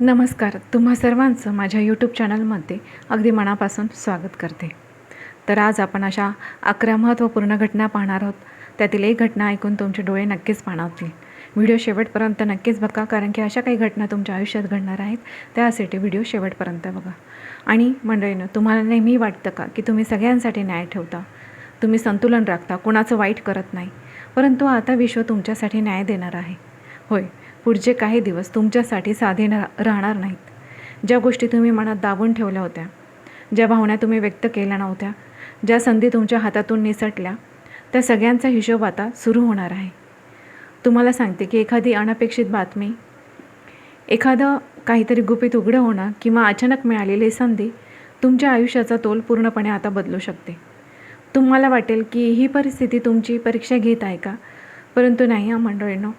नमस्कार. तुम्हा सर्वांचं माझ्या यूट्यूब चॅनलमध्ये अगदी मनापासून स्वागत करते. तर आज आपण अशा 11 महत्त्वपूर्ण घटना पाहणार आहोत. त्यातील एक घटना ऐकून तुमचे डोळे नक्कीच पाणावतील. व्हिडिओ शेवटपर्यंत नक्कीच बघा, कारण की अशा काही घटना तुमच्या आयुष्यात घडणार आहेत. त्यासाठी व्हिडिओ शेवटपर्यंत बघा. आणि मंडळीनं, तुम्हाला नेहमी वाटतं का की तुम्ही सगळ्यांसाठी न्याय ठेवता, तुम्ही संतुलन राखता, कोणाचं वाईट करत नाही, परंतु आता विश्व तुमच्यासाठी न्याय देणार आहे. होय, पुढचे काही दिवस तुमच्यासाठी साधे राहणार नाहीत. ज्या गोष्टी तुम्ही मनात दाबून ठेवल्या होत्या, ज्या भावना तुम्ही व्यक्त केल्या नव्हत्या, ज्या संधी तुमच्या हातातून निसटल्या, त्या सगळ्यांचा हिशोब आता सुरू होणार आहे. तुम्हाला सांगते की एखादी अनपेक्षित बातमी, एखादं काहीतरी गुपित उघडं होणं किंवा अचानक मिळालेली संधी तुमच्या आयुष्याचा तोल पूर्णपणे आता बदलू शकते. तुम्हाला वाटेल की ही परिस्थिती तुमची परीक्षा घेत आहे का, परंतु नाही मंडळींनो,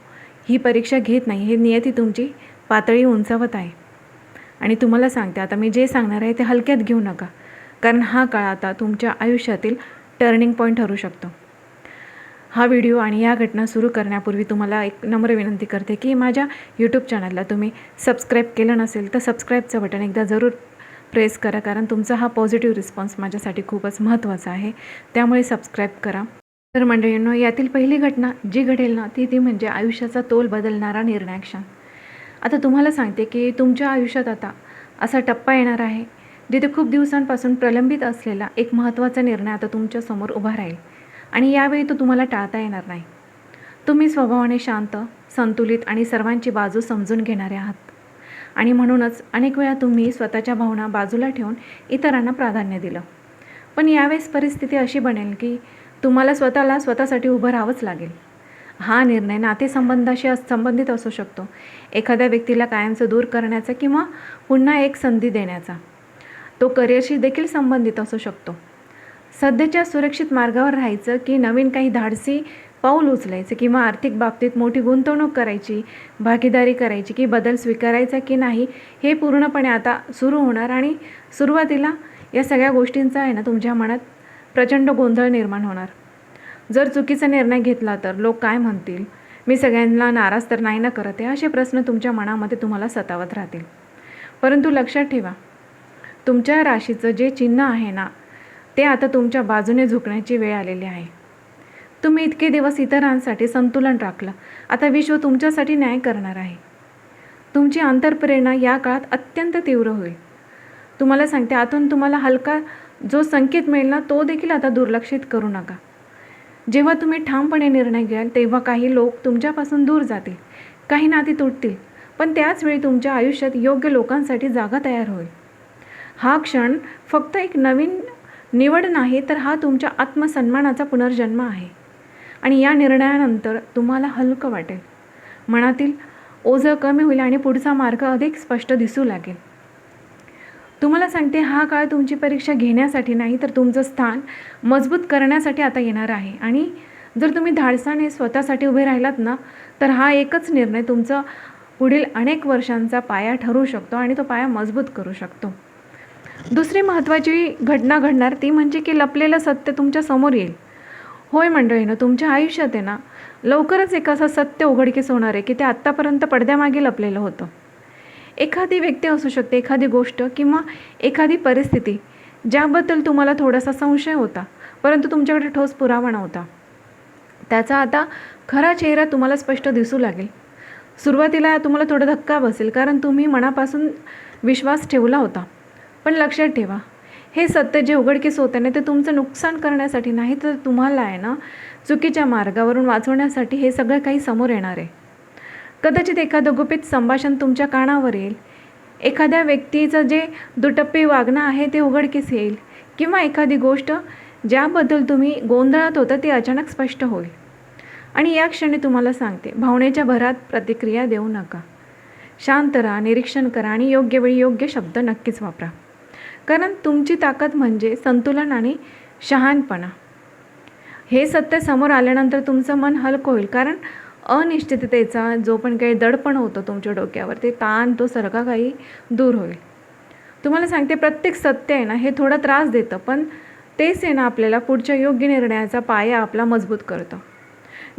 ही परीक्षा घेत नाही, हे नियती तुमची पातळी उंचावत आहे. आणि तुम्हाला सांगते, आता मी जे सांगणार आहे ते हलक्यात घेऊ नका, कारण हा काळ आता तुमच्या आयुष्यातील टर्निंग पॉईंट ठरू शकतो. हा व्हिडिओ आणि या घटना सुरू करण्यापूर्वी तुम्हाला एक नम्र विनंती करते की माझ्या यूट्यूब चॅनलला तुम्ही सबस्क्राईब केलं नसेल तर सबस्क्राईबचं बटन एकदा जरूर प्रेस करा, कारण तुमचा हा पॉझिटिव्ह रिस्पॉन्स माझ्यासाठी खूपच महत्त्वाचा आहे. त्यामुळे सबस्क्राईब करा. तर मंडळींनो, यातील पहिली घटना जी घडेल ना ती म्हणजे आयुष्याचा तोल बदलणारा निर्णायक क्षण. आता तुम्हाला सांगते की तुमच्या आयुष्यात आता असा टप्पा येणार आहे जिथे खूप दिवसांपासून प्रलंबित असलेला एक महत्त्वाचा निर्णय आता तुमच्यासमोर उभा राहील. आणि यावेळी तो तुम्हाला टाळता येणार नाही. तुम्ही स्वभावाने शांत, संतुलित आणि सर्वांची बाजू समजून घेणारे आहात. आणि म्हणूनच अनेक वेळा तुम्ही स्वतःच्या भावना बाजूला ठेवून इतरांना प्राधान्य दिलं. पण यावेळेस परिस्थिती अशी बनेल की तुम्हाला स्वतःसाठी उभं राहावंच लागेल. हा निर्णय नातेसंबंधाशी संबंधित असू शकतो, एखाद्या व्यक्तीला कायमचं दूर करण्याचा किंवा पुन्हा एक संधी देण्याचा. तो करिअरशी देखील संबंधित असू शकतो. सध्याच्या सुरक्षित मार्गावर राहायचं की नवीन काही धाडसी पाऊल उचलायचं, किंवा आर्थिक बाबतीत मोठी गुंतवणूक करायची, भागीदारी करायची की बदल स्वीकारायचा की नाही, हे पूर्णपणे आता सुरू होणार. आणि सुरुवातीला या सगळ्या गोष्टींचा आहे ना तुमच्या मनात प्रचंड गोंधळ निर्माण होणार. जर चुकीचा निर्णय घेतला तर लोक काय म्हणतील, मी सगळ्यांना नाराज तर नाही ना करत आहे, असे प्रश्न तुमच्या मनामध्ये तुम्हाला सतावत राहतील. परंतु लक्षात ठेवा, तुमच्या राशीचं जे चिन्ह आहे ना ते आता तुमच्या बाजूने झुकण्याची वेळ आलेली आहे. तुम्ही इतके दिवस इतरांसाठी संतुलन राखलं, आता विश्व तुमच्यासाठी न्याय करणार आहे. तुमची अंतर्प्रेरणा या काळात अत्यंत तीव्र होईल. तुम्हाला सांगते, आतून तुम्हाला हलका जो संकेत मिळेल ना तो देखील आता दुर्लक्षित करू नका. जेव्हा तुम्ही ठामपणे निर्णय घ्याल तेव्हा काही लोक तुमच्यापासून दूर जातील, काही नाती तुटतील, पण त्याचवेळी तुमच्या आयुष्यात योग्य लोकांसाठी जागा तयार होईल. हा क्षण फक्त एक नवीन निवड नाही, तर हा तुमच्या आत्मसन्मानाचा पुनर्जन्म आहे. आणि या निर्णयानंतर तुम्हाला हलकं वाटेल, मनातील ओझं कमी होईल आणि पुढचा मार्ग अधिक स्पष्ट दिसू लागेल. तुम्हाला सांगते, हा काळ तुमची परीक्षा घेण्यासाठी नाही, तर तुमचं स्थान मजबूत करण्यासाठी आता येणार आहे. आणि जर तुम्ही धाडसाने स्वतःसाठी उभे राहिलात ना, तर हा एकच निर्णय तुमचा पुढील अनेक वर्षांचा पाया ठरू शकतो आणि तो पाया मजबूत करू शकतो. दुसरी महत्त्वाची घटना घडणार ती म्हणजे की लपलेलं सत्य तुमच्या समोर येईल. होय मंडळीनं, तुमच्या आयुष्यात आहे ना लवकरच एक असं सत्य उघडकीस होणार आहे की ते आत्तापर्यंत पडद्यामागे लपलेलं होतं. एखादी व्यक्ती असू शकते, एखादी गोष्ट किंवा एखादी परिस्थिती ज्याबद्दल तुम्हाला थोडासा संशय होता, परंतु तुमच्याकडे ठोस पुरावा नव्हता. त्याचा आता खरा चेहरा तुम्हाला स्पष्ट दिसू लागेल. सुरुवातीला तुम्हाला थोडा धक्का बसेल, कारण तुम्ही मनापासून विश्वास ठेवला होता. पण लक्षात ठेवा, हे सत्य जे उघडकीस होते ना ते तुमचं नुकसान करण्यासाठी नाही, तर तुम्हाला आहे ना चुकीच्या मार्गावरून वाचवण्यासाठी हे सगळं काही समोर येणार आहे. कदाचित एखादं गुपित संभाषण तुमच्या कानावर येईल, एखाद्या व्यक्तीचं जे दुटप्पी वागणं आहे ते उघडकीस येईल, किंवा एखादी गोष्ट ज्याबद्दल तुम्ही गोंधळात होता ती अचानक स्पष्ट होईल. आणि या क्षणी तुम्हाला सांगते, भावनेच्या भरात प्रतिक्रिया देऊ नका. शांत राहा, निरीक्षण करा आणि योग्य वेळी योग्य शब्द नक्कीच वापरा. कारण तुमची ताकद म्हणजे संतुलन आणि शहाणपणा. हे सत्य समोर आल्यानंतर तुमचं मन हलकं होईल, कारण अनिश्चिततेचा जो पण काही दडपण होतं तुमच्या डोक्यावर, ते ताण, तो सगळा काही दूर होईल. तुम्हाला सांगते, प्रत्येक सत्य आहे ना हे थोडा त्रास देतं, पण तेच आहे ना आपल्याला पुढच्या योग्य निर्णयाचा पाया आपला मजबूत करतं.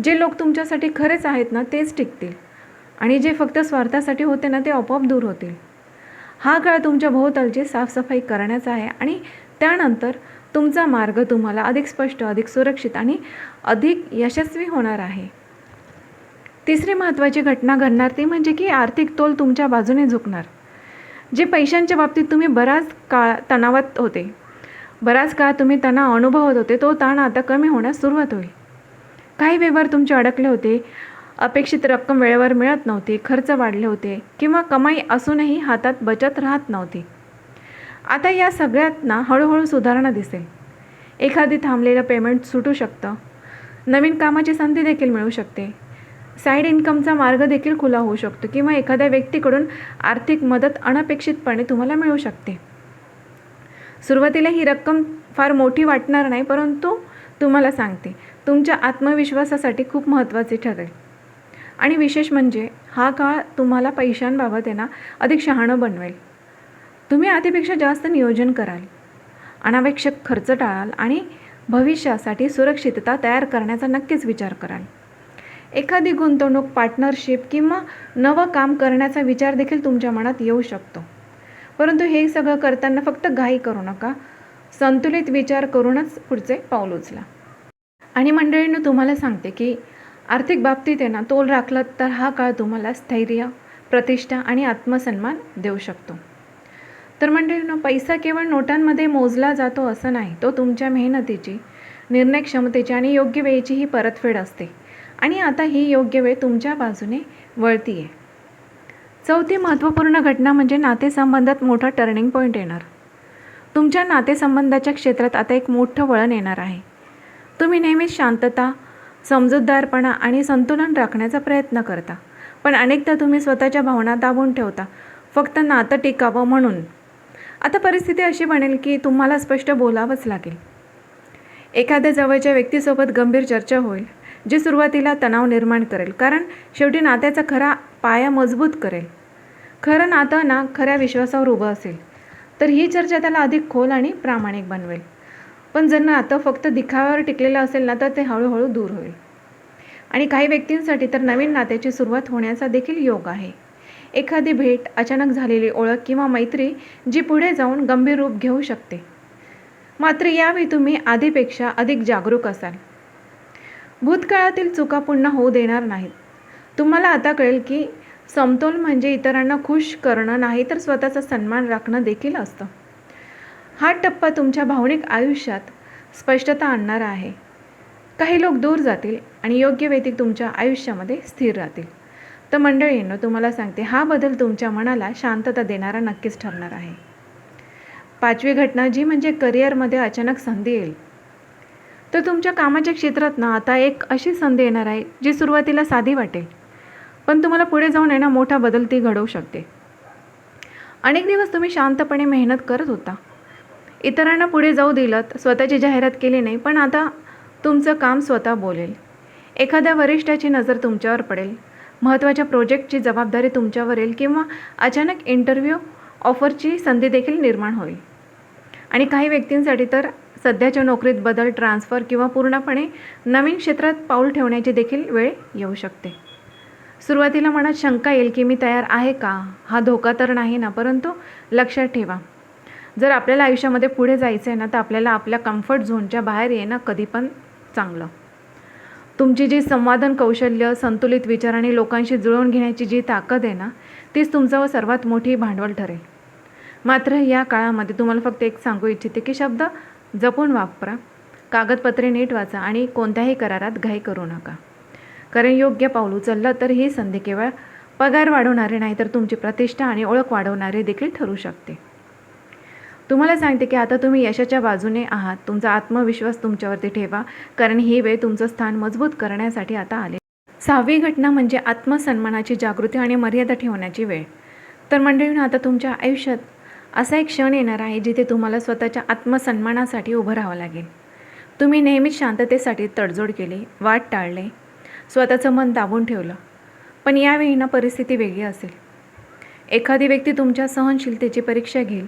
जे लोक तुमच्यासाठी खरेच आहेत ना तेच टिकतील, आणि जे फक्त स्वार्थासाठी होते ना ते आपोआप दूर होतील. हा काळ तुमच्या भोवतालची साफसफाई करण्याचा आहे आणि त्यानंतर तुमचा मार्ग तुम्हाला अधिक स्पष्ट, अधिक सुरक्षित आणि अधिक यशस्वी होणार आहे. तिसरी महत्त्वाची घटना घडणार ती म्हणजे की आर्थिक तोल तुमच्या बाजूने झुकणार. जे पैशांच्या बाबतीत तुम्ही बराच काळ तणावात होते, बराच काळ तुम्ही तणाव अनुभवत होते, तो ताण आता कमी होण्यास सुरुवात होईल. काही व्यवहार तुमचे अडकले होते, अपेक्षित रक्कम वेळेवर मिळत नव्हती, खर्च वाढले होते किंवा कमाई असूनही हातात बचत राहत नव्हती. आता या सगळ्यातना हळूहळू सुधारणा दिसेल. एखादी थांबलेलं पेमेंट सुटू शकतं, नवीन कामाची संधी देखील मिळू शकते, साईड इन्कमचा मार्ग देखील खुला होऊ शकतो किंवा एखाद्या व्यक्तीकडून आर्थिक मदत अनपेक्षितपणे तुम्हाला मिळू शकते. सुरुवातीला ही रक्कम फार मोठी वाटणार नाही, परंतु तुम्हाला सांगते तुमच्या आत्मविश्वासासाठी खूप महत्त्वाचे ठरेल. आणि विशेष म्हणजे हा काळ तुम्हाला पैशांबाबत अधिक शहाणं बनवेल. तुम्ही आधीपेक्षा जास्त नियोजन कराल, अनावश्यक खर्च टाळाल आणि भविष्यासाठी सुरक्षितता तयार करण्याचा नक्कीच विचार कराल. एखादी गुंतवणूक, पार्टनरशिप किंवा नवं काम करण्याचा विचार देखील तुमच्या मनात येऊ शकतो. परंतु हे सगळं करताना फक्त घाई करू नका, संतुलित विचार करूनच पुढचे पाऊल उचला. आणि मंडळींनो, तुम्हाला सांगते की आर्थिक बाबतीत तोल राखलात तर हा काळ तुम्हाला स्थैर्य, प्रतिष्ठा आणि आत्मसन्मान देऊ शकतो. तर मंडळींनो, पैसा केवळ नोटांमध्ये मोजला जातो असं नाही, तो तुमच्या मेहनतीची, निर्णय क्षमतेची आणि योग्य वेळेची ही परतफेड असते. आणि आता ही योग्य वेळ तुमच्या बाजूने वळती आहे. चौथी महत्त्वपूर्ण घटना म्हणजे नातेसंबंधात मोठा टर्निंग पॉईंट येणार. तुमच्या नातेसंबंधाच्या क्षेत्रात आता एक मोठं वळण येणार आहे. तुम्ही नेहमीच शांतता, समजूतदारपणा आणि संतुलन राखण्याचा प्रयत्न करता, पण अनेकदा तुम्ही स्वतःच्या भावना दाबून ठेवता फक्त नातं टिकावं म्हणून. आता परिस्थिती अशी बनेल की तुम्हाला स्पष्ट बोलावंच लागेल. एखाद्या जवळच्या व्यक्तीसोबत गंभीर चर्चा होईल, जी सुरुवातीला तणाव निर्माण करेल, कारण शेवटी नात्याचा खरा पाया मजबूत करेल. खरं नातं खऱ्या विश्वासावर उभं असेल तर ही चर्चा त्याला अधिक खोल आणि प्रामाणिक बनवेल. पण जर नातं फक्त दिखाव्यावर टिकलेलं असेल ना, तर ते हळूहळू दूर होईल. आणि काही व्यक्तींसाठी तर नवीन नात्याची सुरुवात होण्याचा देखील योग आहे. एखादी भेट, अचानक झालेली ओळख किंवा मैत्री जी पुढे जाऊन गंभीर रूप घेऊ शकते. मात्र यावेळी तुम्ही आधीपेक्षा अधिक जागरूक असाल. भूतकाळातील चुका पुन्हा होऊ देणार नाहीत. तुम्हाला आता कळेल की समतोल म्हणजे इतरांना खुश करणं नाही, तर स्वतःचा सन्मान राखणं देखील असतं. हा टप्पा तुमच्या भावनिक आयुष्यात स्पष्टता आणणारा आहे. काही लोक दूर जातील आणि योग्य व्यक्ती तुमच्या आयुष्यामध्ये स्थिर राहतील. तर मंडळींनो, तुम्हाला सांगते हा बदल तुमच्या मनाला शांतता देणारा नक्कीच ठरणार आहे. पाचवी घटना जी म्हणजे करिअरमध्ये अचानक संधी येईल. तर तुमच्या कामाच्या क्षेत्रात आता एक अशी संधी येणार आहे जी सुरुवातीला साधी वाटेल, पण तुम्हाला पुढे जाऊन मोठा बदल ती घडवू शकते. अनेक दिवस तुम्ही शांतपणे मेहनत करत होता, इतरांना पुढे जाऊ दिलं, स्वतःची जाहिरात केली नाही, पण आता तुमचं काम स्वतः बोलेल. एखाद्या वरिष्ठाची नजर तुमच्यावर पडेल, महत्त्वाच्या प्रोजेक्टची जबाबदारी तुमच्यावर येईल किंवा अचानक इंटरव्ह्यू ऑफरची संधी देखील निर्माण होईल. आणि काही व्यक्तींसाठी तर सध्याच्या नोकरीत बदल, ट्रान्सफर किंवा पूर्णपणे नवीन क्षेत्रात पाऊल ठेवण्याची देखील वेळ येऊ शकते. सुरुवातीला मनात शंका येईल की मी तयार आहे का, हा धोका तर नाही ना, परंतु लक्षात ठेवा, जर आपल्याला आयुष्यामध्ये पुढे जायचं आहे ना, तर आपल्याला आपल्या कम्फर्ट झोनच्या बाहेर येणं कधी पण चांगलं. तुमची जी संवादन कौशल्य, संतुलित विचार आणि लोकांशी जुळवून घेण्याची जी ताकद आहे ना, तीच तुमचं सर्वात मोठी भांडवल ठरेल. मात्र या काळामध्ये तुम्हाला फक्त एक सांगू इच्छिते की शब्द जपून वापरा, कागदपत्रे नीट वाचा आणि कोणत्याही करारात घाई करू नका. कारण योग्य पाऊल उचललं तर ही संधी केवळ पगार वाढवणारे नाही, तर तुमची प्रतिष्ठा आणि ओळख वाढवणारे देखील ठरू शकते. तुम्हाला सांगते की आता तुम्ही यशाच्या बाजूने आहात. तुमचा आत्मविश्वास तुमच्यावरती ठेवा, कारण ही वेळ तुमचं स्थान मजबूत करण्यासाठी आता आले. सहावी घटना म्हणजे आत्मसन्मानाची जागृती आणि मर्यादा ठेवण्याची वेळ. तर मंडळींनो, आता तुमच्या आयुष्यात असा एक क्षण येणार आहे जिथे तुम्हाला स्वतःच्या आत्मसन्मानासाठी उभं राहावं लागेल. तुम्ही नेहमीच शांततेसाठी तडजोड केली, वाट टाळले, स्वतःचं मन दाबून ठेवलं, पण यावेळी परिस्थिती वेगळी असेल. एखादी व्यक्ती तुमच्या सहनशीलतेची परीक्षा घेईल,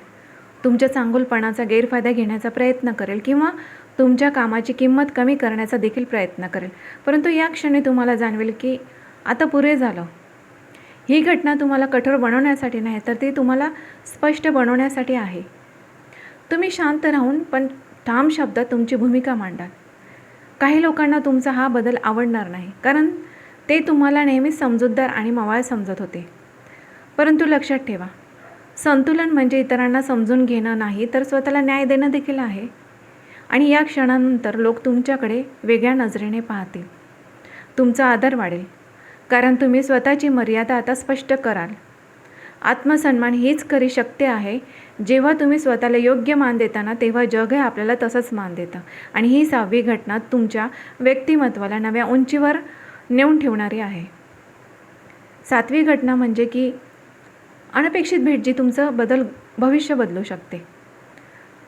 तुमच्या चांगुलपणाचा गैरफायदा घेण्याचा प्रयत्न करेल किंवा तुमच्या कामाची किंमत कमी करण्याचा देखील प्रयत्न करेल. परंतु या क्षणी तुम्हाला जाणवेल की आता पुरे झालं. ही घटना तुम्हाला कठोर बनवण्यासाठी नाही, तर ती तुम्हाला स्पष्ट बनवण्यासाठी आहे. तुम्ही शांत राहून पण ठाम शब्दात तुमची भूमिका मांडाल. काही लोकांना तुमचा हा बदल आवडणार नाही, कारण ते तुम्हाला नेहमीच समजूतदार आणि मवाळ समजत होते. परंतु लक्षात ठेवा, संतुलन म्हणजे इतरांना समजून घेणं नाही, तर स्वतःला न्याय देणं देखील आहे. आणि या क्षणानंतर लोक तुमच्याकडे वेगळ्या नजरेने पाहतील. तुमचा आदर वाढेल, कारण तुम्ही स्वतःची मर्यादा आता स्पष्ट कराल. आत्मसन्मान हीच खरी शक्ती आहे. जेव्हा तुम्ही स्वतःला योग्य मान देताना, तेव्हा जगही आपल्याला तसंच मान देतं. आणि ही 6वी घटना तुमच्या व्यक्तिमत्त्वाला नव्या उंचीवर नेऊन ठेवणारी आहे. 7वी घटना म्हणजे की अनपेक्षित भेट, जी तुमचं भविष्य बदलू शकते.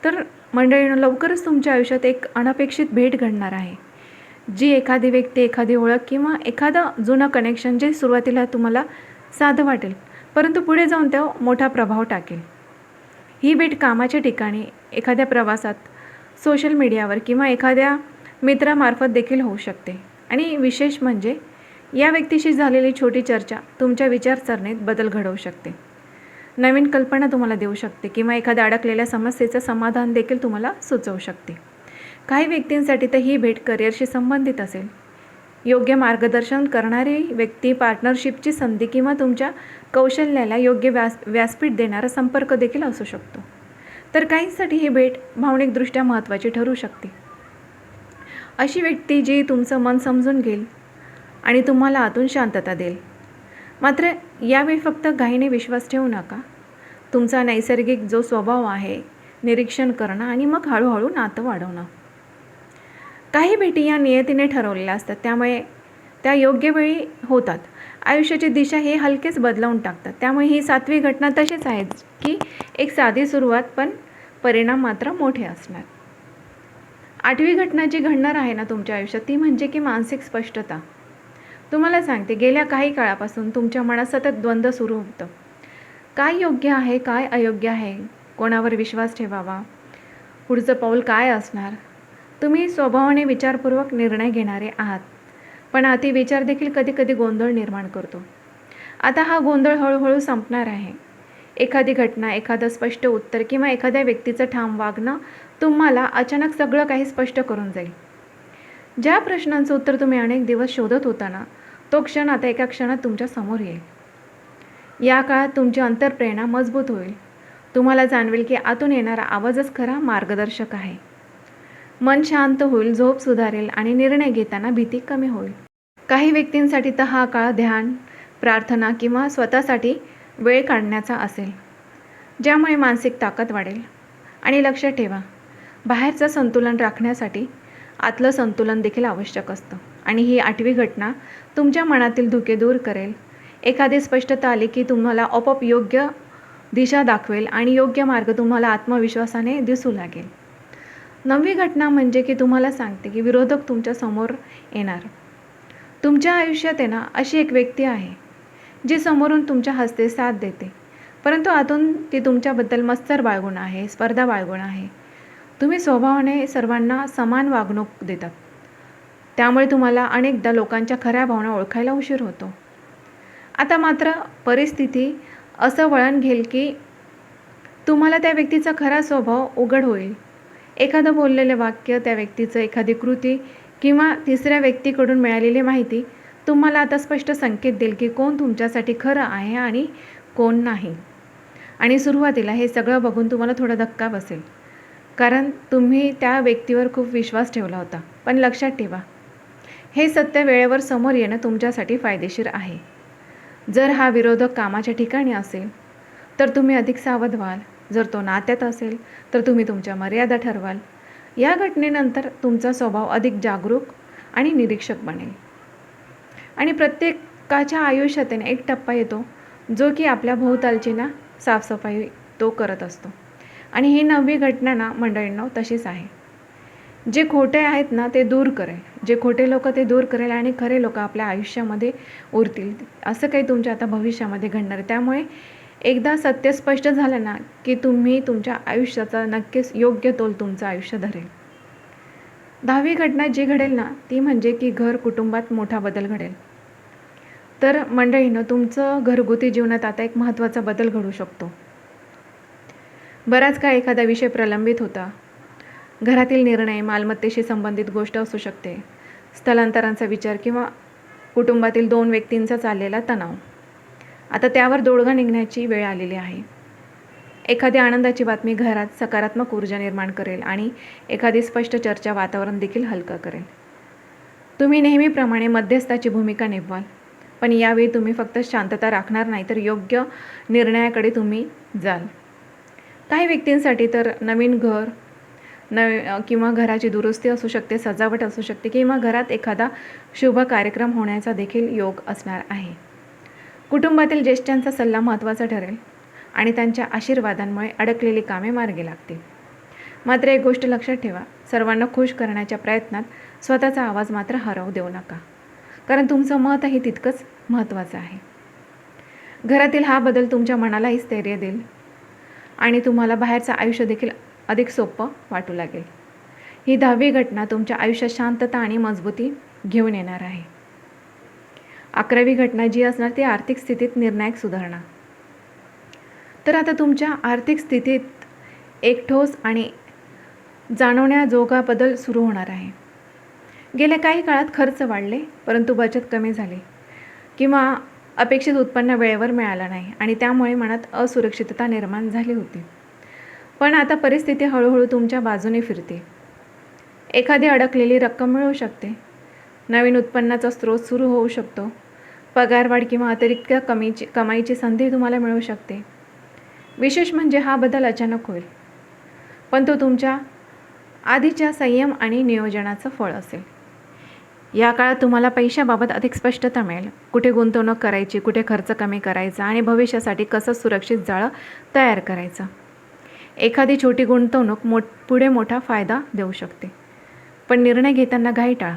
तर मंडळींनो, लवकरच तुमच्या आयुष्यात एक अनपेक्षित भेट घडणार आहे, जी एखादी व्यक्ती, एखादी ओळख किंवा एखादं जुनं कनेक्शन, जे सुरुवातीला तुम्हाला साधं वाटेल, परंतु पुढे जाऊन तो मोठा प्रभाव टाकेल. ही भेट कामाच्या ठिकाणी, एखाद्या प्रवासात, सोशल मीडियावर किंवा एखाद्या मित्रामार्फत देखील होऊ शकते. आणि विशेष म्हणजे या व्यक्तीशी झालेली छोटी चर्चा तुमच्या विचारसरणीत बदल घडवू शकते, नवीन कल्पना तुम्हाला देऊ शकते किंवा एखाद्या अडकलेल्या समस्येचं समाधान देखील तुम्हाला सुचवू शकते. काही व्यक्तींसाठी तर ही भेट करिअरशी संबंधित असेल. योग्य मार्गदर्शन करणारी व्यक्ती, पार्टनरशिपची संधी किंवा तुमच्या कौशल्याला योग्य व्यासपीठ देणारा संपर्क देखील असू शकतो. तर काहींसाठी ही भेट भावनिकदृष्ट्या महत्त्वाची ठरू शकते. अशी व्यक्ती जी तुमचं मन समजून घेईल आणि तुम्हाला आतून शांतता देईल. मात्र यावेळी फक्त घाईने विश्वास ठेवू नका. तुमचा नैसर्गिक जो स्वभाव आहे, निरीक्षण करणं आणि मग हळूहळू नातं वाढवणं. काही भेटी या नियतीने ठरवलेल्या असतात, त्यामुळे त्या योग्य वेळी होतात. आयुष्याची दिशा हे हलकेच बदलावून टाकतात. त्यामुळे ही 7वी घटना तशीच आहे, की एक साधी सुरुवात, पण परिणाम मात्र मोठे असणार. 8वी घटना जी घडणार आहे ना तुमच्या आयुष्यात, ती म्हणजे की मानसिक स्पष्टता. तुम्हाला सांगते, गेल्या काही काळापासून तुमच्या मनात सतत द्वंद्व सुरू होतं. काय योग्य आहे, काय अयोग्य आहे, कोणावर विश्वास ठेवावा, पुढचं पाऊल काय असणार. तुम्ही स्वभावाने विचारपूर्वक निर्णय घेणारे आहात, पण अतिविचार देखील कधीकधी गोंधळ निर्माण करतो. आता हा गोंधळ हळूहळू संपणार आहे. एखादी घटना, एखादं स्पष्ट उत्तर किंवा एखाद्या व्यक्तीचं ठाम वागणं तुम्हाला अचानक सगळं काही स्पष्ट करून जाईल. ज्या प्रश्नांचं उत्तर तुम्ही अनेक दिवस शोधत होता ना, तो क्षण आता एका क्षणात तुमच्या समोर येईल. या काळात तुमची अंतर्प्रेरणा मजबूत होईल. तुम्हाला जाणवेल की आतून येणारा आवाजच खरा मार्गदर्शक आहे. मन शांत होईल, झोप सुधारेल आणि निर्णय घेताना भीती कमी होईल. काही व्यक्तींसाठी तर हा काळ ध्यान, प्रार्थना किंवा स्वतःसाठी वेळ काढण्याचा असेल, ज्यामुळे मानसिक ताकद वाढेल. आणि लक्षात ठेवा, बाहेरचं संतुलन राखण्यासाठी आतलं संतुलन देखील आवश्यक असतं. आणि ही 8वी घटना तुमच्या मनातील धुके दूर करेल. एखादी स्पष्टता आली की तुम्हाला आपोआप योग्य दिशा दाखवेल आणि योग्य मार्ग तुम्हाला आत्मविश्वासाने दिसू लागेल. 9वी घटना म्हणजे की तुम्हाला सांगते की विरोधक तुमच्या समोर येणार. तुमच्या आयुष्यात आहे ना अशी एक व्यक्ती आहे, जी समोरून तुमच्या हस्ते साथ देते, परंतु आतून ती तुमच्याबद्दल मत्सर बाळगून आहे, स्पर्धा बाळगून आहे. तुम्ही स्वभावाने सर्वांना समान वागणूक देतात, त्यामुळे तुम्हाला अनेकदा लोकांच्या खऱ्या भावना ओळखायला उशीर होतो. आता मात्र परिस्थिती असं वळण घेईल की तुम्हाला त्या व्यक्तीचा खरा स्वभाव उघड होईल. एखादं बोललेलं वाक्य, त्या व्यक्तीचं एखादी कृती किंवा तिसऱ्या व्यक्तीकडून मिळालेली माहिती तुम्हाला आता स्पष्ट संकेत देईल की कोण तुमच्यासाठी खरं आहे आणि कोण नाही. आणि सुरुवातीला हे सगळं बघून तुम्हाला थोडा धक्का बसेल, कारण तुम्ही त्या व्यक्तीवर खूप विश्वास ठेवला होता. पण लक्षात ठेवा, हे सत्य वेळेवर समोर येणं तुमच्यासाठी फायदेशीर आहे. जर हा विरोधक कामाच्या ठिकाणी असेल तर तुम्ही अधिक सावध व्हाल. जर तो नात्यात असेल तर तुम्ही तुमच्या मर्यादा ठरवाल. या घटनेनंतर तुमचा स्वभाव अधिक जागरूक आणि निरीक्षक बनेल. आणि प्रत्येकाच्या आयुष्यात एक टप्पा येतो, जो की आपल्या भोवतालची ना साफसफाई तो करत असतो. आणि ही 9वी घटना ना मंडळींनो तशीच आहे. जे खोटे आहेत ना ते दूर करेल, जे खोटे लोक ते दूर करेल आणि खरे लोक आपल्या आयुष्यामध्ये उरतील. असं काही तुमच्या आता भविष्यामध्ये घडणार आहे. त्यामुळे एकदा सत्य स्पष्ट झालं ना की तुम्ही तुमच्या आयुष्याचा नक्कीच योग्य तोल तुमचं आयुष्य धरेल. 10वी घटना जी घडेल ना ती म्हणजे की घर कुटुंबात मोठा बदल घडेल. तर मंडळींनो, तुमचं घरगुती जीवनात आता एक महत्त्वाचा बदल घडू शकतो. बराच काळ एखादा विषय प्रलंबित होता. घरातील निर्णय, मालमत्तेशी संबंधित गोष्ट असू शकते, स्थलांतरांचा विचार किंवा कुटुंबातील 2 व्यक्तींचा चाललेला तणाव. आता त्यावर तोडगा निघण्याची वेळ आलेली आहे. एखादी आनंदाची बातमी घरात सकारात्मक ऊर्जा निर्माण करेल आणि एखादी स्पष्ट चर्चा वातावरण देखील हलकं करेल. तुम्ही नेहमीप्रमाणे मध्यस्थाची भूमिका निभवाल, पण यावेळी तुम्ही फक्त शांतता राखणार नाही, तर योग्य निर्णयाकडे तुम्ही जाल. काही व्यक्तींसाठी तर नवीन घर किंवा घराची दुरुस्ती असू शकते, सजावट असू शकते किंवा घरात एखादा शुभ कार्यक्रम होण्याचा देखील योग असणार आहे. कुटुंबातील ज्येष्ठांचा सल्ला महत्त्वाचा ठरेल आणि त्यांच्या आशीर्वादांमुळे अडकलेली कामे मार्गी लागतील. मात्र एक गोष्ट लक्षात ठेवा, सर्वांना खुश करण्याच्या प्रयत्नात स्वतःचा आवाज मात्र हरवू देऊ नका, कारण तुमचं मतही तितकंच महत्त्वाचं आहे. घरातील हा बदल तुमच्या मनालाही स्थैर्य देईल आणि तुम्हाला बाहेरचं आयुष्य देखील अधिक सोपं वाटू लागेल. ही 10वी घटना तुमच्या आयुष्यात शांतता आणि मजबूती घेऊन येणार आहे. 11वी घटना जी असणार ती आर्थिक स्थितीत निर्णायक सुधारणा. तर आता तुमच्या आर्थिक स्थितीत एक ठोस आणि जाणवण्याजोगा बदल सुरू होणार आहे. गेल्या काही काळात खर्च वाढले, परंतु बचत कमी झाली किंवा अपेक्षित उत्पन्न वेळेवर मिळालं नाही आणि त्यामुळे मनात असुरक्षितता निर्माण झाली होती. पण आता परिस्थिती हळूहळू तुमच्या बाजूने फिरते. एखादी अडकलेली रक्कम मिळू शकते, नवीन उत्पन्नाचा स्रोत सुरू होऊ शकतो, पगारवाढ किंवा अतिरिक्त कमाईची संधी तुम्हाला मिळू शकते. विशेष म्हणजे हा बदल अचानक होईल, पण तो तुमच्या आधीच्या संयम आणि नियोजनाचं फळ असेल. या काळात तुम्हाला पैशाबाबत अधिक स्पष्टता मिळेल. कुठे गुंतवणूक करायची, कुठे खर्च कमी करायचा आणि भविष्यासाठी कसं सुरक्षित जाळं तयार करायचं. एखादी छोटी गुंतवणूक पुढे मोठा फायदा देऊ शकते, पण निर्णय घेताना घाई टाळा.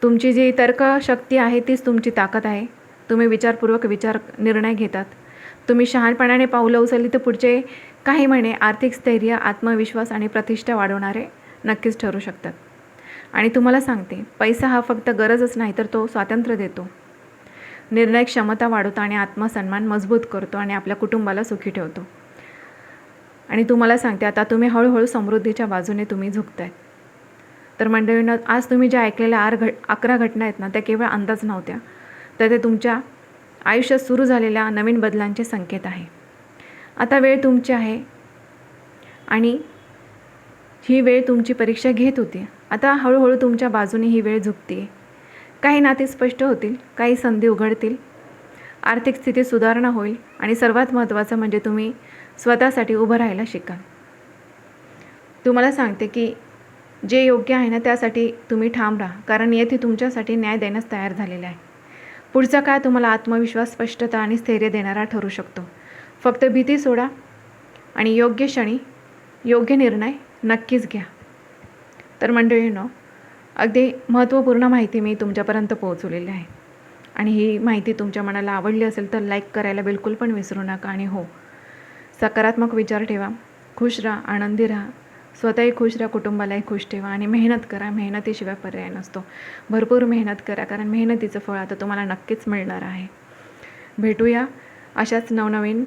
तुमची जी तर्कशक्ती आहे तीच तुमची ताकद आहे. तुम्ही विचारपूर्वक निर्णय घेतात. तुम्ही शहाणपणाने पावलं उचलली तर पुढचे काही महिने आर्थिक स्थैर्य, आत्मविश्वास आणि प्रतिष्ठा वाढवणारे नक्कीच ठरू शकतात. आणि तुम्हाला सांगते, पैसा हा फक्त गरजच नाही, तर तो स्वातंत्र्य देतो, निर्णय क्षमता वाढवतो आणि आत्मसन्मान मजबूत करतो आणि आपल्या कुटुंबाला सुखी ठेवतो. आणि तुम्हाला सांगते, आता तुम्ही हळूहळू समृद्धीच्या बाजूने तुम्ही झुकताय. तर मंडळींनो, आज तुम्ही ज्या ऐकलेल्या 11 घटना आहेत ना, त्या केवळ अंदाज नव्हत्या, तर ते तुमच्या आयुष्यात सुरू झालेल्या नवीन बदलांचे संकेत आहे. आता वेळ तुमची आहे आणि ही वेळ तुमची परीक्षा घेत होती. आता हळूहळू तुमच्या बाजूने ही वेळ झुकते. काही नाती स्पष्ट होतील, काही संधी उघडतील, आर्थिक स्थितीत सुधारणा होईल आणि सर्वात महत्त्वाचं म्हणजे तुम्ही स्वतःसाठी उभं राहायला शिकाल. तुम्हाला सांगते की जे योग्य आहे ना त्यासाठी तुम्ही ठाम राहा, कारण येथे तुमच्यासाठी न्याय देण्यास तयार झालेला आहे. पुढचा काळ तुम्हाला आत्मविश्वास, स्पष्टता आणि स्थैर्य देणारा ठरू शकतो. फक्त भीती सोडा आणि योग्य क्षणी योग्य निर्णय नक्कीच घ्या. तर मंडळींनो, अगदी महत्त्वपूर्ण माहिती मी तुमच्यापर्यंत पोहोचवलेली आहे आणि ही माहिती तुमच्या मनाला आवडली असेल तर लाईक करायला बिलकुल पण विसरू नका. आणि हो, सकारात्मक विचार ठेवा, खुश राहा, आनंदी राहा, स्वतःही खुश राहा, कुटुंबालाही खुश ठेवा आणि मेहनत करा. मेहनतीशिवाय पर्याय नसतो. भरपूर मेहनत करा, कारण मेहनतीचं फळ आता तुम्हाला नक्कीच मिळणार आहे. भेटूया अशाच नवनवीन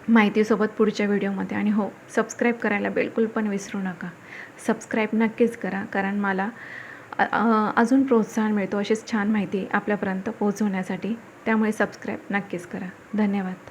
माहितीसोबत पुढच्या व्हिडिओमध्ये. आणि हो, सबस्क्राईब करायला बिलकुल पण विसरू नका. सबस्क्राईब नक्कीच करा, कारण मला अजून प्रोत्साहन मिळतो अशीच छान माहिती आपल्यापर्यंत पोहोचवण्यासाठी. त्यामुळे सबस्क्राईब नक्कीच करा. धन्यवाद.